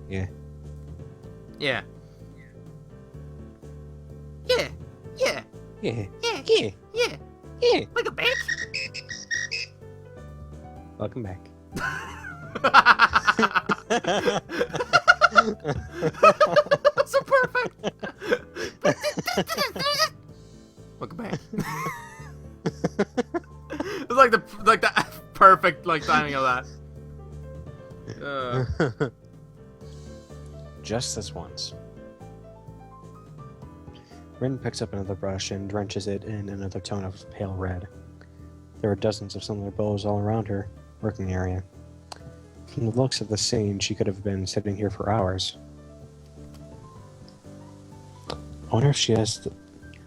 Yeah. Yeah. Yeah. Yeah. Yeah. Yeah. Yeah. Yeah. Yeah. Welcome back. Welcome back. So perfect. Welcome back. It's like the perfect timing of that. Just this once. Rin picks up another brush and drenches it in another tone of pale red. There are dozens of similar bows all around her working area. From the looks of the scene, she could have been sitting here for hours. I wonder if she has,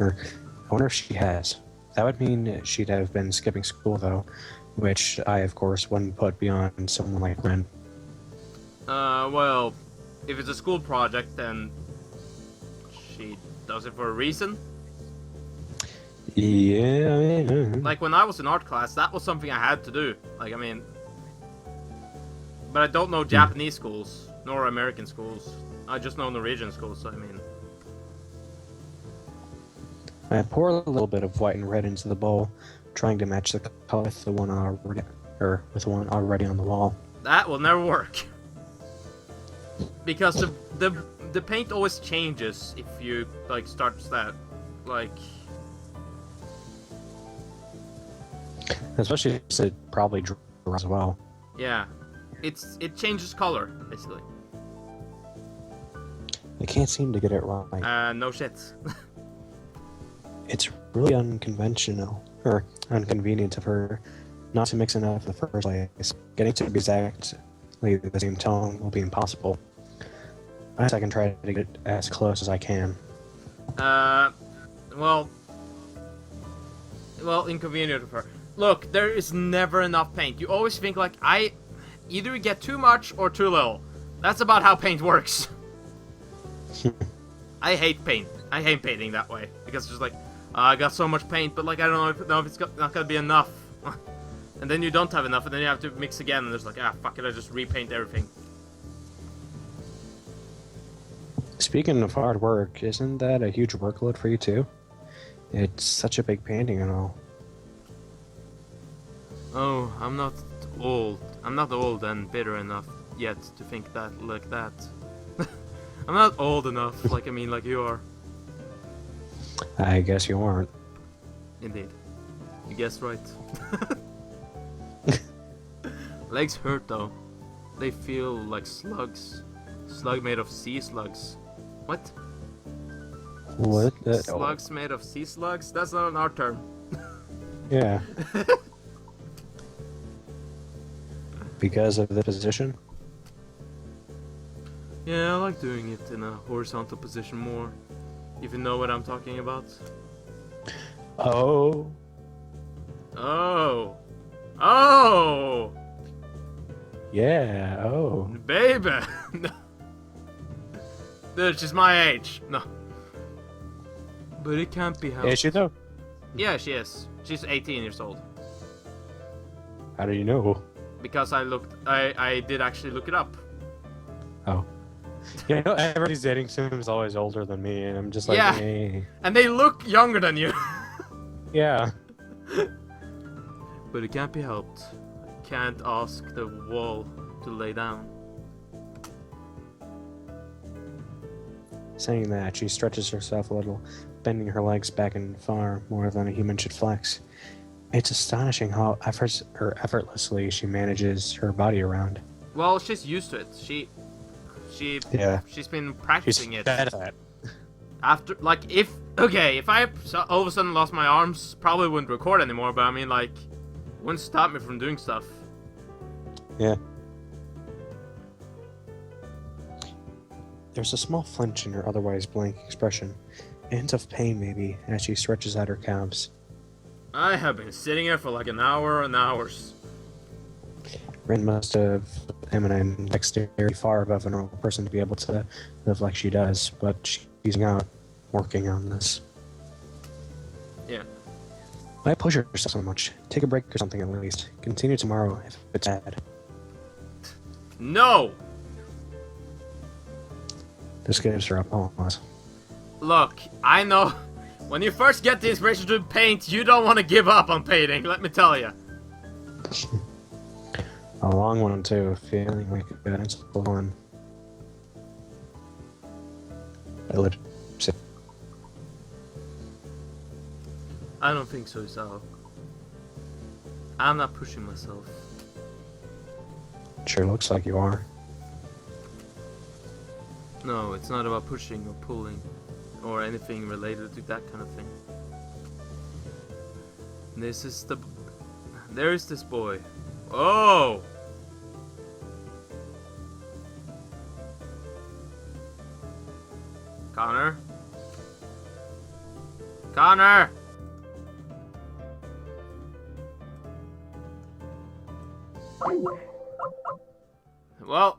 I wonder if she has. That would mean she'd have been skipping school, though, which I, of course, wouldn't put beyond someone like Rin. Well, if it's a school project, then she does it for a reason. Yeah. Like, when I was in art class, that was something I had to do. Like, I mean... But I don't know Japanese schools, nor American schools. I just know Norwegian schools, so I mean... I pour a little bit of white and red into the bowl, trying to match the color with the one already on the wall. That will never work. Because the paint always changes if you, start that, Especially since it probably dries as well. Yeah. It changes color, basically. I can't seem to get it right. No shit. It's really unconventional, or inconvenient of her not to mix enough in the first place. Getting to exactly the same tone will be impossible. I guess I can try to get as close as I can. Well, inconvenient of her. Look, there is never enough paint. You always think, either you get too much or too little. That's about how paint works. I hate paint. I hate painting that way. Because it's just I got so much paint, but I don't know if it's not gonna be enough. And then you don't have enough, and then you have to mix again, and there's fuck it, I just repaint everything. Speaking of hard work, isn't that a huge workload for you too? It's such a big painting and all. Oh, I'm not old. I'm not old and bitter enough yet to think that like that. I'm not old enough, like you are. I guess you aren't. Indeed. You guessed right. Legs hurt though. They feel like slugs. Slug made of sea slugs. What? What? Slugs made of sea slugs? That's not an art term. Yeah. Because of the position? Yeah, I like doing it in a horizontal position more. If you know what I'm talking about. Oh. Oh. Oh! Yeah, oh. Baby! No. Dude, she's my age. No. But it can't be helped. Is she though? Yeah, she is. She's 18 years old. How do you know? Because I did actually look it up. Oh. Yeah, everybody's dating sim is always older than me, and I'm just like, Yeah. hey. And they look younger than you. Yeah. But it can't be helped. I can't ask the wall to lay down. Saying that, she stretches herself a little, bending her legs back and far more than a human should flex. It's astonishing how effortlessly she manages her body around. Well, she's used to it. She's been practicing it. Bad at that. After, if I all of a sudden lost my arms, probably wouldn't record anymore, but it wouldn't stop me from doing stuff. Yeah. There's a small flinch in her otherwise blank expression, a hint of pain maybe, as she stretches out her calves. I have been sitting here for an hour and hours. Rin must have eminent dexterity far above a normal person to be able to live like she does, but she's out working on this. Yeah. Why push yourself so much? Take a break or something at least. Continue tomorrow if it's bad. No! This gives her a pause. Look, I know when you first get the inspiration to paint, you don't want to give up on painting, let me tell you. A long one too, feeling like a pencil one. I don't think so, Sal. I'm not pushing myself. Sure looks like you are. No, it's not about pushing or pulling or anything related to that kind of thing. This is the... There is this boy. Oh! Connor? Connor! Well...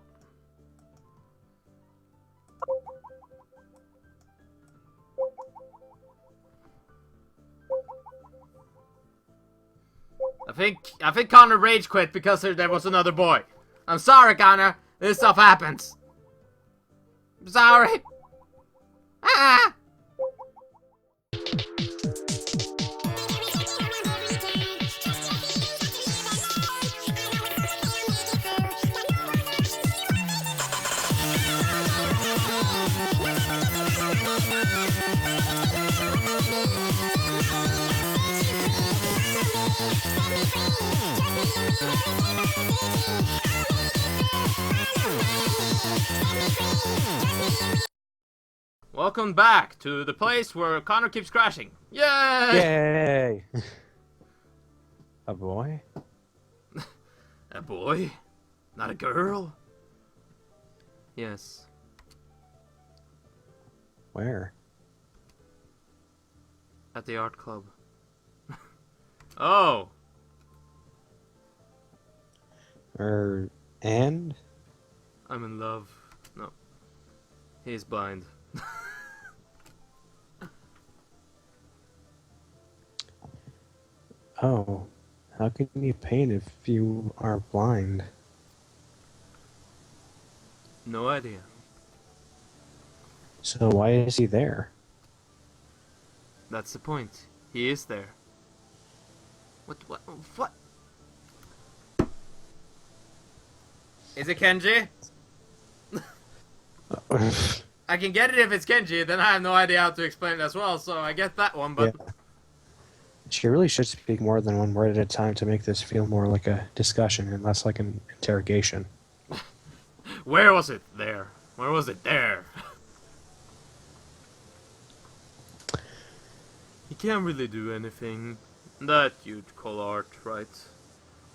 I think Connor rage quit because there was another boy. I'm sorry, Connor. This stuff happens. I'm sorry. Ah! Welcome back to the place where Connor keeps crashing. Yay! Yay! A boy? A boy? Not a girl? Yes. Where? At the art club. Oh! And? I'm in love. No. He's blind. Oh, how can you paint if you are blind? No idea. So why is he there? That's the point. He is there. What? Is it Kenji? I can get it if it's Kenji, then I have no idea how to explain it as well, so I get that one, but... Yeah. She really should speak more than one word at a time to make this feel more like a discussion and less like an interrogation. Where was it? There. Where was it? There. He can't really do anything that you'd call art, right?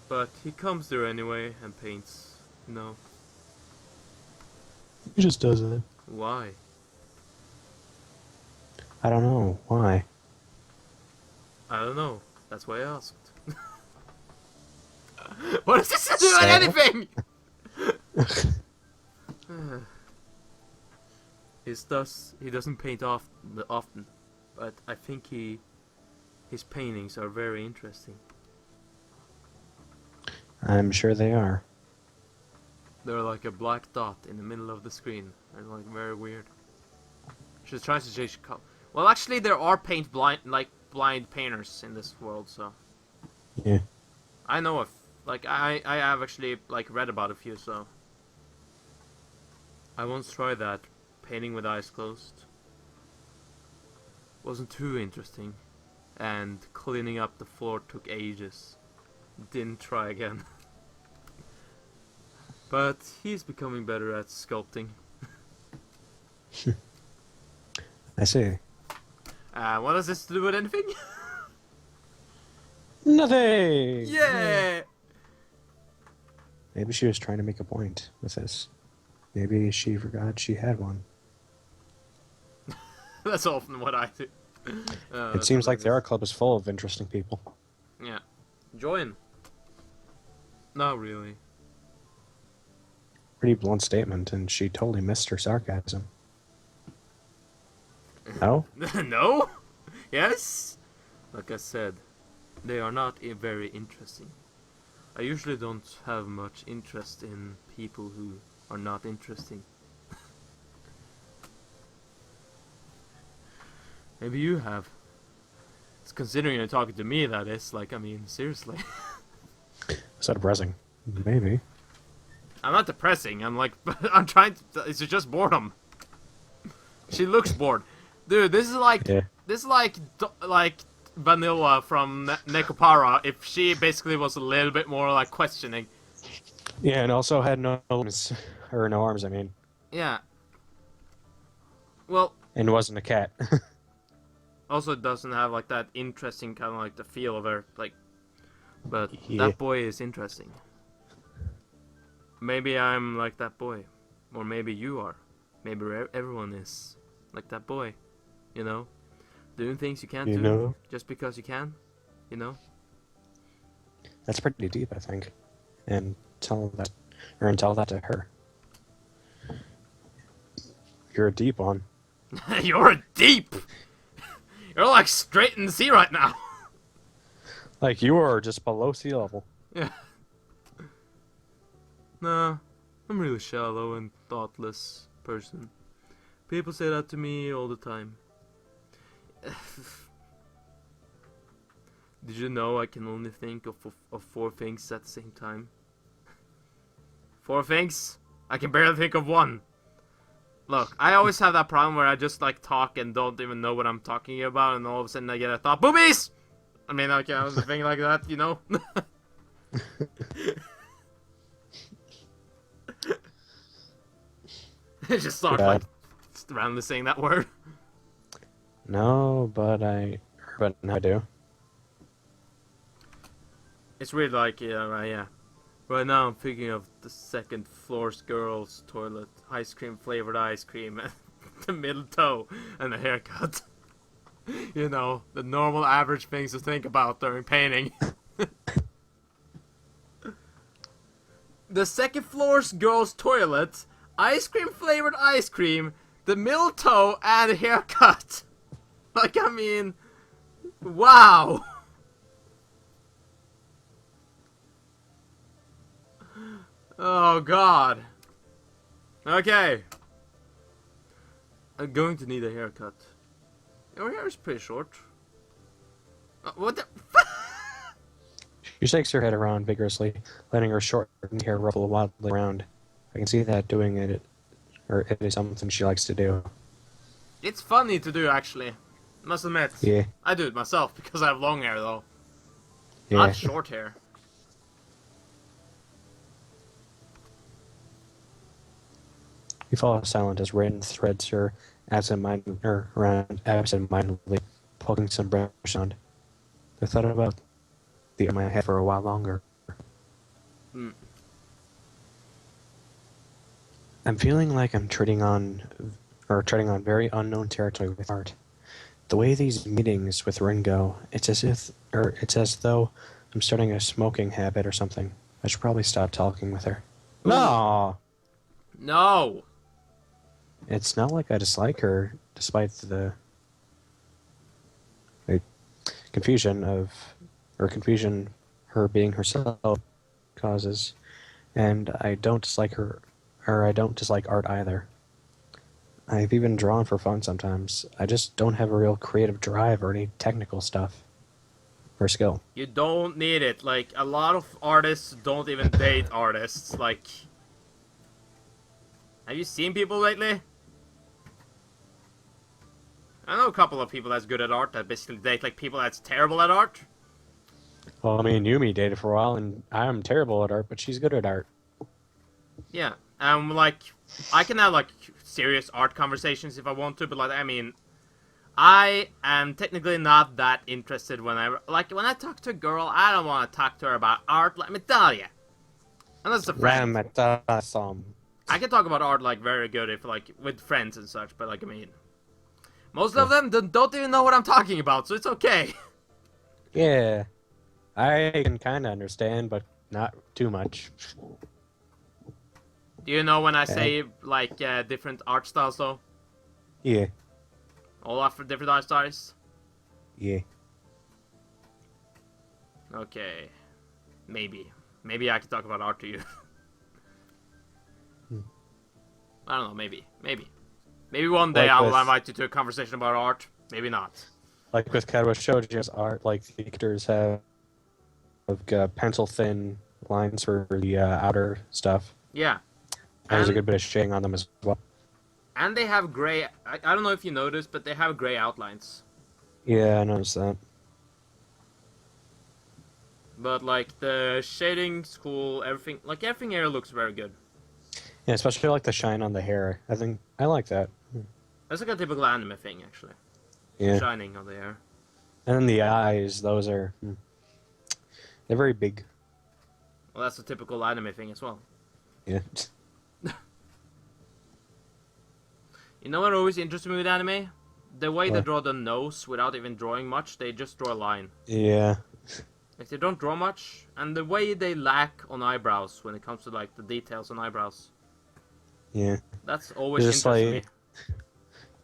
But he comes there anyway and paints, you know. He just does it. Why? I don't know. Why? I don't know. That's why I asked. What does this do with anything? He doesn't paint often, but I think his paintings are very interesting. I'm sure they are. They're like a black dot in the middle of the screen. They're like very weird. She tries to change color. Well, actually, there are blind painters in this world, so Yeah. I know of. Like I have actually read about a few, so I once tried that painting with eyes closed. Wasn't too interesting, and cleaning up the floor took ages. Didn't try again. But he's becoming better at sculpting. I see. What does this to do with anything? Nothing! Yeah! Maybe she was trying to make a point with this. Maybe she forgot she had one. That's often what I do. It seems like the art club is full of interesting people. Yeah. Join. Not really. Pretty blunt statement, and she totally missed her sarcasm. No? No? Yes? Like I said, they are not very interesting. I usually don't have much interest in people who are not interesting. Maybe you have. It's considering you're talking to me, that is. Like, I mean, seriously. Is that depressing? Maybe. I'm not depressing. I'm like, I'm trying to. It's just boredom. She looks bored, dude. This is like, Yeah. like Vanilla from Nekopara. If she basically was a little bit more like questioning. Yeah, and also had no arms, or no arms. I mean, Yeah. Well, and wasn't a cat. also it doesn't have like that interesting kind of like the feel of her. Like, but Yeah. that boy is interesting. Maybe I'm like that boy, or maybe you are. Maybe everyone is like that boy. You know, doing things you can't You do know? just because you can. You know. That's pretty deep, I think. And tell that to her. You're a deep one. You're deep. You're like straight in the sea right now. Like you are just below sea level. Yeah. Nah, I'm really shallow and thoughtless person. People say that to me all the time. Did you know I can only think of 4 things at the same time? 4 things? I can barely think of one. Look, I always have that problem where I just like talk and don't even know what I'm talking about, and all of a sudden I get a thought, boobies! I mean, okay, I was a thing like that, you know? Just start like randomly saying that word. No, but now I do. It's weird, like, yeah, right, yeah. Right now I'm thinking of the second floor's girls' toilet, ice cream flavored ice cream, and the middle toe, and a haircut. You know, the normal average things to think about during painting. The second floor's girls' toilet, ice cream flavored ice cream, the middle toe, and a haircut. Like, I mean, wow. Oh god. Okay. I'm going to need a haircut. Your hair is pretty short. What the? She shakes her head around vigorously, letting her short hair ruffle wildly around. I can see that doing it, or it is something she likes to do. It's funny to do, actually. Must admit. Yeah. I do it myself because I have long hair, though. Yeah. Not short hair. We fall silent as Rain threads her around absent-mindedly, poking some brush on. I thought about the my head for a while longer. Hmm. I'm feeling like I'm treading on very unknown territory with art. The way these meetings with Rin go, it's as though I'm starting a smoking habit or something. I should probably stop talking with her. Ooh. No! No! It's not like I dislike her, despite the confusion her being herself causes, and I don't dislike art either. I've even drawn for fun sometimes. I just don't have a real creative drive or any technical stuff or skill. You don't need it. Like, a lot of artists don't even date artists. Like, have you seen people lately? I know a couple of people that's good at art that basically date like people that's terrible at art. Well, I mean, Yumi dated for a while, and I'm terrible at art, but she's good at art. Yeah, like, I can have like serious art conversations if I want to, but like, I mean, I am technically not that interested when I talk to a girl, I don't want to talk to her about art, let me tell you. Unless it's a friend. I can talk about art like very good if like with friends and such, but like, I mean, most of them don't even know what I'm talking about, so it's okay. Yeah, I can kind of understand, but not too much. Do you know when I say like different art styles though? Yeah. All offer different art styles? Yeah. Okay. Maybe. Maybe I can talk about art to you. I don't know, maybe. Maybe one day Like I will this. invite you to a conversation about art. Maybe not. Like with Katawa Shoujo's art, like the characters have pencil thin lines for the outer stuff. Yeah. And there's a And good bit of shading on them as well. and they have gray. I don't know if you noticed, but they have gray outlines. Yeah, I noticed that. But like the shading's cool. Everything here looks very good. Yeah, especially like the shine on the hair. I think I like that. That's like a typical anime thing, actually. Yeah. Shining on the hair. And then the eyes, those are they're very big. Well, that's a typical anime thing as well. Yeah. You know what always interests me with anime? The way they What? draw the nose without even drawing much. They just draw a line. Yeah. Like they don't draw much, and the way they lack on eyebrows when it comes to like the details on eyebrows. Yeah. That's always Just interested like- me.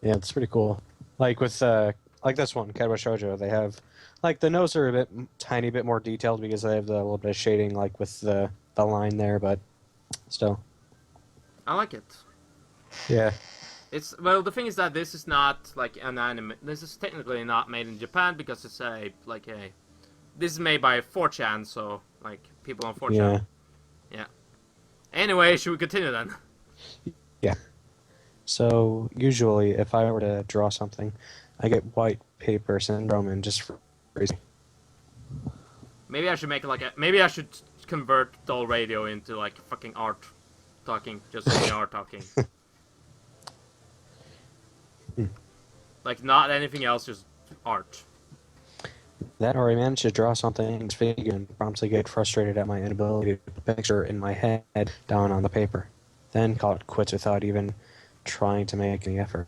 Yeah, it's pretty cool. Like with like this one, Katawa Shoujo, they have like the nose are a bit tiny bit more detailed because they have the little bit of shading like with the line there, but still. I like it. Yeah. Well, the thing is that this is not like an anime. This is technically not made in Japan because it's this is made by 4chan, so like people on 4chan. Yeah. Anyway, should we continue then? Yeah. So usually if I were to draw something, I get white paper syndrome and just freeze. Maybe I should make maybe I should convert Doll Radio into like fucking art talking, just like art talking. Like not anything else, just art. That or I manage to draw something big and promptly get frustrated at my inability to put the picture in my head down on the paper. Then call it quits without even trying to make any effort.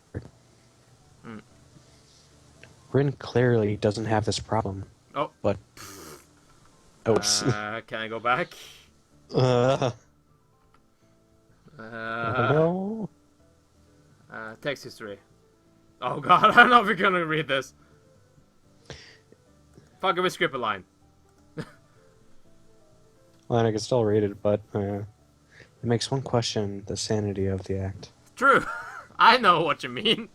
Rin clearly doesn't have this problem. Oh. But... Oops. Can I go back? Oh no. Text history. Oh god, I don't know if we're gonna read this. Fuck it, we skip a line. Well, I can still read it, but it makes one question the sanity of the act. True. I know what you mean.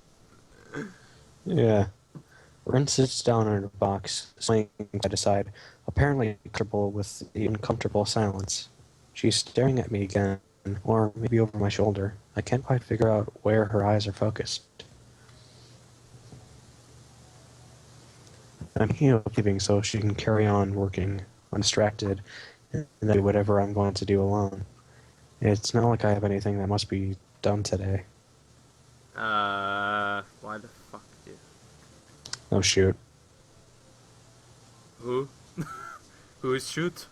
Yeah. Rin sits down in her box, swaying side to side, apparently comfortable with the uncomfortable silence. She's staring at me again, or maybe over my shoulder. I can't quite figure out where her eyes are focused. I'm here leaving so she can carry on working, undistracted, and then do whatever I'm going to do alone. It's not like I have anything that must be done today. Why the fuck, dude? Oh shoot. Who? Who is shoot?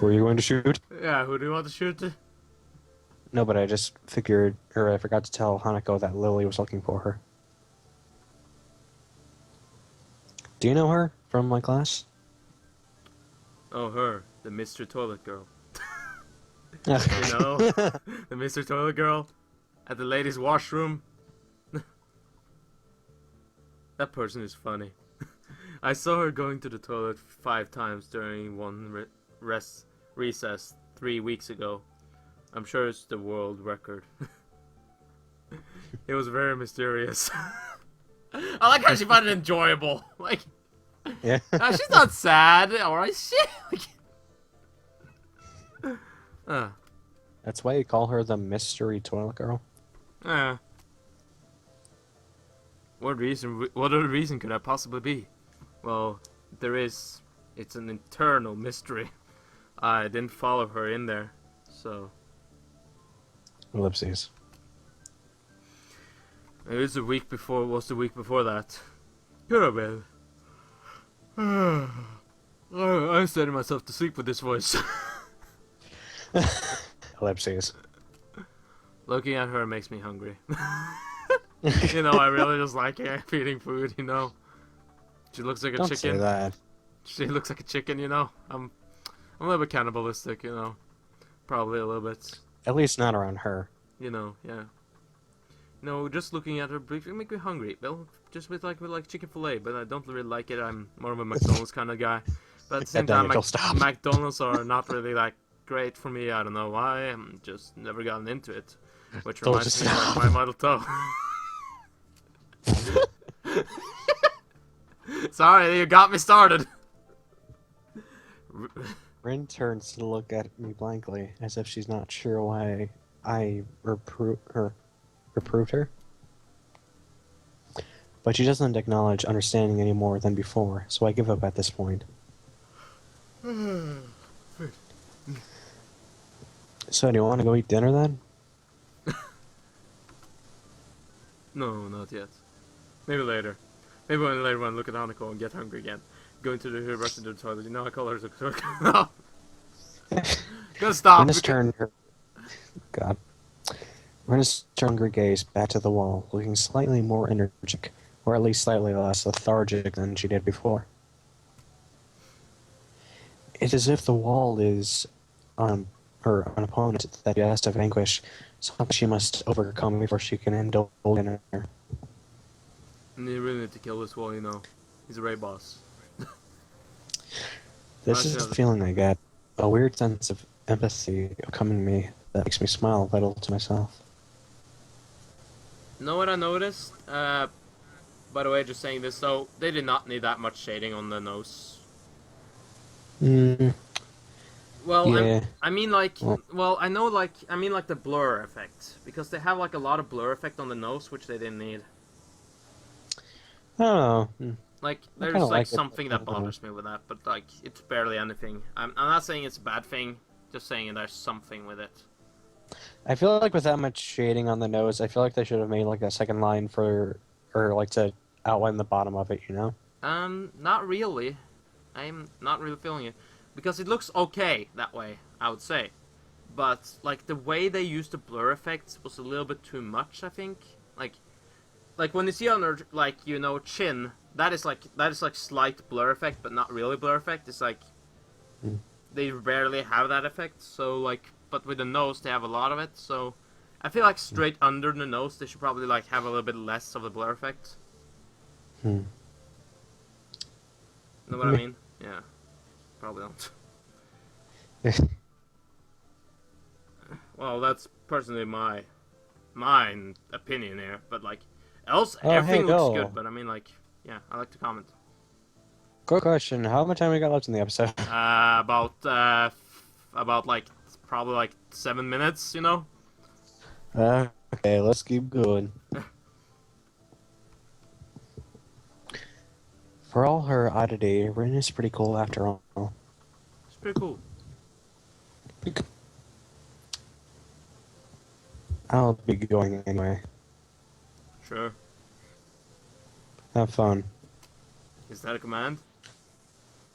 Were you going to shoot? Yeah, who do you want to shoot? No, but I just figured, or I forgot to tell Hanako that Lily was looking for her. Do you know her from my class? Oh, her, the Mr. Toilet Girl. you You know, the Mr. Toilet Girl at the ladies' washroom. That person is funny. I saw her going to the toilet 5 times during one recess 3 weeks ago. I'm sure it's the world record. It was very mysterious. I like how she found it enjoyable. Like, Yeah. she's not sad, or shit. That's why you call her the mystery toilet girl? What other reason could that possibly be? Well, there is. It's an internal mystery. I didn't follow her in there, so. Ellipses. It was the week before. Was the week before that? Caramel. I'm setting myself to sleep with this voice. Ellipses. Looking at her makes me hungry. You know, I really just like eating food. You know, she looks like a Don't chicken. say that. She looks like a chicken. You know, I'm a little bit cannibalistic. You know, probably a little bit. At least not around her. You know, yeah. No, just looking at her briefly make me hungry. Well, just with like chicken fillet, but I don't really like it. I'm more of a McDonald's kind of guy. But at the same time, Daniel, stop. McDonald's are not really like great for me. I don't know why. I'm just never gotten into it. Which Don't reminds just me of stop. my model toe. Sorry, you got me started. Rin turns to look at me blankly, as if she's not sure why I reproved her. But she doesn't acknowledge understanding any more than before, so I give up at this point. So, do you want to go eat dinner then? No, not yet. Maybe later. Maybe when later on look at Hanako and get hungry again. Go into the rush into the toilet. You know I call her a clerk. No. Gonna stop. Rin has turned her... God. Rin has turned her gaze back to the wall, looking slightly more energetic, or at least slightly less lethargic than she did before. It's as if the wall is an opponent that she has to vanquish, something she must overcome before she can indulge in her. And you really need to kill this wall, you know. He's a raid boss. This is the feeling I get, a weird sense of empathy coming to me that makes me smile a little to myself. Know what I noticed? By the way, just saying this though, they did not need that much shading on the nose. Well, Yeah. I mean like, Well, I know like, I mean like the blur effect. Because they have like a lot of blur effect on the nose, which they didn't need. I don't know. Like, I there's kinda like like it, something but I that don't know. bothers me with that, but like, it's barely anything. I'm not saying it's a bad thing, just saying there's something with it. I feel like with that much shading on the nose, I feel like they should have made like a second line or like to outline the bottom of it, you know? Not really. I'm not really feeling it. Because it looks okay that way, I would say. But, like, the way they used the blur effects was a little bit too much, I think. Like when you see on her, like, you know, chin, that is like slight blur effect, but not really blur effect. It's like, they rarely have that effect, so, like, but with the nose, they have a lot of it, so I feel like straight under the nose, they should probably, like, have a little bit less of the blur effect. Hmm. Know what I mean? Yeah. Probably don't. Well, that's personally my opinion here, but like, else Oh, everything hey, looks Bill. good. But I mean, like, yeah, I like to comment. Quick question. How much time we got left in the episode? About like probably like 7 minutes, you know. Okay, let's keep going. For all her oddity, Rin is pretty cool after all. It's pretty cool. I'll be going anyway. Sure. Have fun. Is that a command?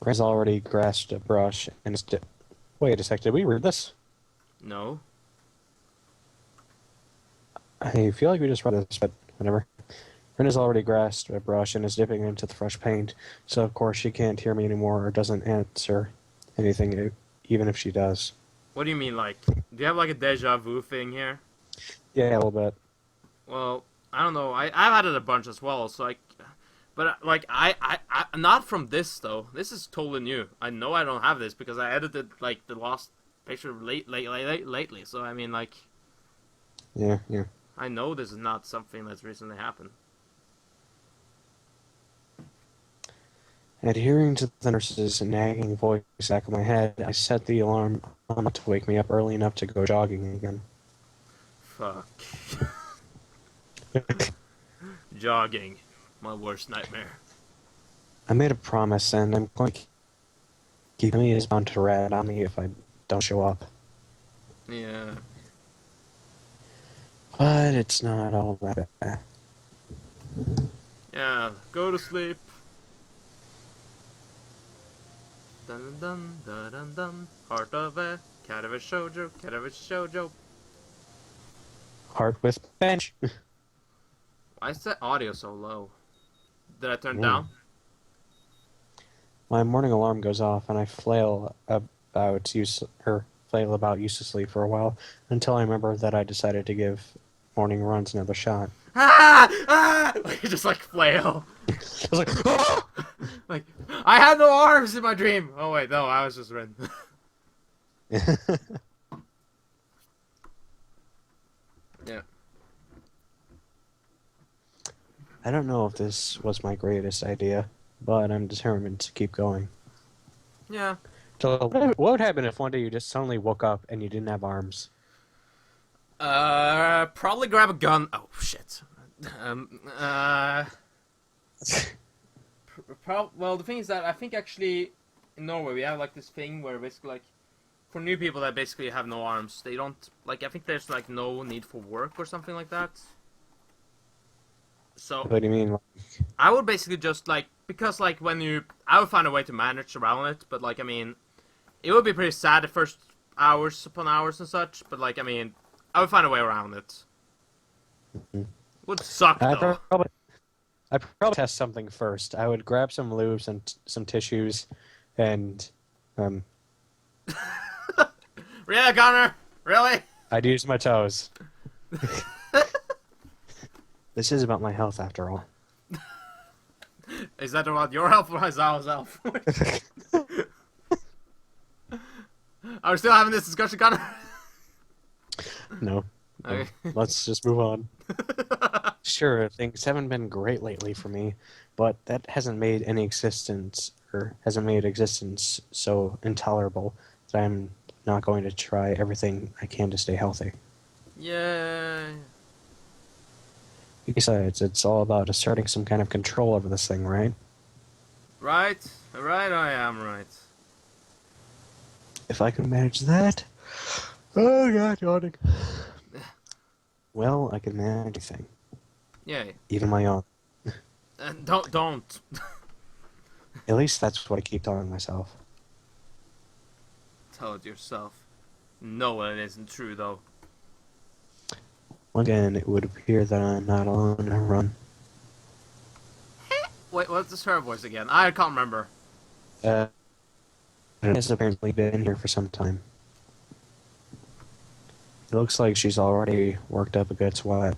Rin's already grasped a brush and is Wait a sec, did we read this? No. I feel like we just read this, but whatever. Rin has already grasped a brush and is dipping into the fresh paint, so of course she can't hear me anymore or doesn't answer anything, even if she does. What do you mean? Like, do you have like a deja vu thing here? Yeah, a little bit. Well, I don't know. I've had it a bunch as well. So like, but like I not from this though. This is totally new. I know I don't have this because I edited like the last picture lately. So I mean like, Yeah. I know this is not something that's recently happened. Adhering to the nurse's nagging voice back of my head, I set the alarm on to wake me up early enough to go jogging again. Fuck. Jogging, my worst nightmare. I made a promise, and I'm going to keep me is bound to rat on me if I don't show up. Yeah. But it's not all that bad. Yeah. Go to sleep. Dun dun dun dun dun. Heart of a cat of a shoujo, cat of a shoujo. Heart with bench. Why is that audio so low? Did I turn it down? My morning alarm goes off, and I flail about uselessly for a while until I remember that I decided to give morning runs another shot. Like just like flail. I was like, "Ah!" Like I had no arms in my dream. Oh wait, no, I was just Ren. Yeah. I don't know if this was my greatest idea, but I'm determined to keep going. Yeah. So, what would happen if one day you just suddenly woke up and you didn't have arms? Probably grab a gun. Oh shit. Um. Uh. Well, the thing is that I think actually in Norway we have like this thing where basically like for new people that basically have no arms, they don't like. I think there's like no need for work or something like that. So What do you mean? I would basically just like because like when you I would find a way to manage around it, but like I mean it would be pretty sad the first hours upon hours and such, but like I mean I would find a way around it. Mhm. Would suck I though. probably, I probably test something first. I would grab some lubes and some tissues, and um, Really, Connor? Really? I'd use my toes. This is about my health, after all. Is that about your health or Hazao's health? Are we still having this discussion, Connor? No. Okay. Let's just move on. Sure, things haven't been great lately for me, but that hasn't made existence so intolerable that I'm not going to try everything I can to stay healthy. Yeah. Besides, it's all about asserting some kind of control over this thing, right? Right. Right, I am right. If I can manage that... Oh god, yawning. Well, I can manage anything. Yay. Even my own. Don't. At least that's what I keep telling myself. Tell it yourself. No, it isn't true, though. Once again, it would appear that I'm not alone in a run. Wait, what's this her voice again? I can't remember. It has apparently been here for some time. It looks like she's already worked up a good sweat.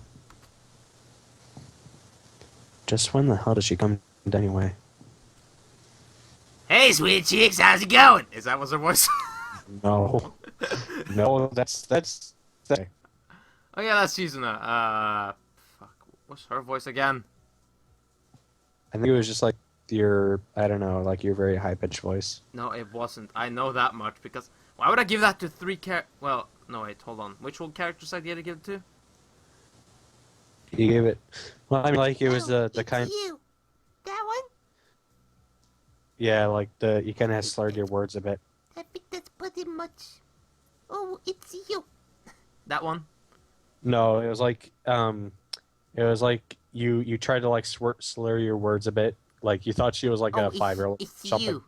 Just when the hell does she come anyway? Hey, sweet cheeks, how's it going? Is that what's her voice? No. No, that's... Oh yeah, that's Shizuna. Fuck. What's her voice again? I think it was just like your, I don't know, like your very high-pitched voice. No, it wasn't. I know that much because why would I give that to well, no wait, hold on. Which one character's idea to give it to? You gave it... Well, I mean, like, it was the kind... You. That one? Yeah, like, you kind of slurred your words a bit. I think that's pretty much. Oh, it's you. That one? No, it was like, you tried to, like, slur your words a bit. Like, you thought she was, like, a 5-year-old It's something. you.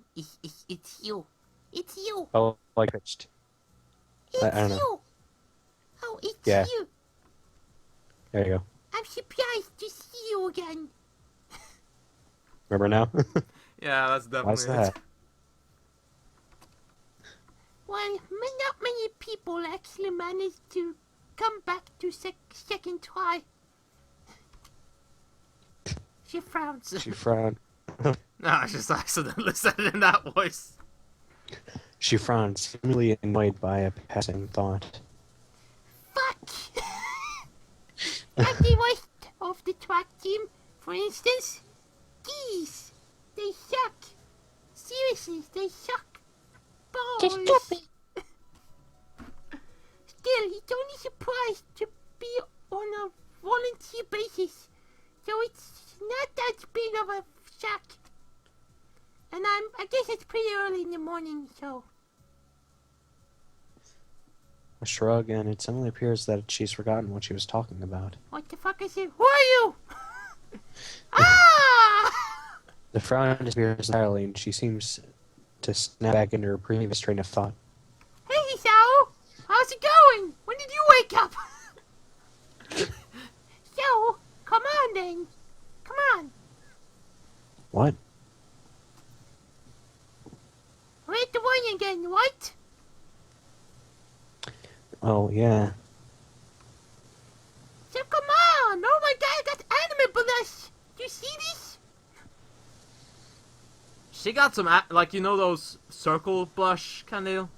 It's you. It's you. Oh, like, pitched. It's I don't know. you. Oh, it's Yeah. you. There you go. I'm surprised to see you again. Remember now? Yeah, that's definitely Why's that? Well, not many people actually managed to come back to second try. She frowns. She frowned. No, I just accidentally said it in that voice. She frowned, seemingly annoyed by a passing thought. Fuck! Like the rest of the track team, for instance, these, they suck. Seriously, they suck. Balls. Still, it's only surprised to be on a volunteer basis, so it's not that big of a shock. And I guess it's pretty early in the morning, so. A shrug, and it suddenly appears that she's forgotten what she was talking about. What the fuck is it? Who are you? Ah! The frown disappears entirely, and she seems to snap back into her previous train of thought. Hey, Sao! How's it going? When did you wake up? So, come on then. Come on. What? We're at the one again, right? Oh, yeah. So come on! Oh my god, I got anime blush! Do you see this? She got some, like, you know those circle blush kind of deal?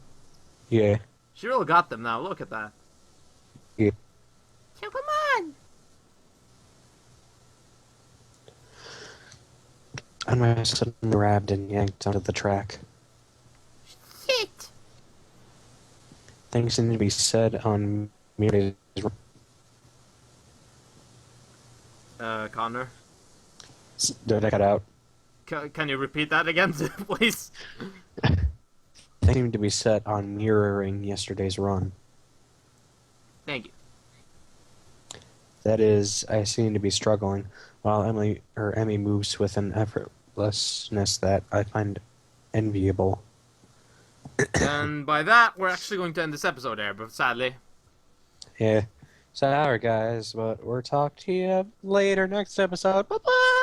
Yeah. She really got them now, look at that. So come on! found myself suddenly grabbed and yanked onto the track. Shit. Things seem to be said on Mire's Connor, Did I cut out? can you repeat that again, please? Things seem to be set on mirroring yesterday's run. Thank you. That is, I seem to be struggling, while Emmy moves with an effortlessness that I find enviable. And by that, we're actually going to end this episode there, but sadly. Yeah. Sorry, guys, but we'll talk to you later next episode. Bye-bye!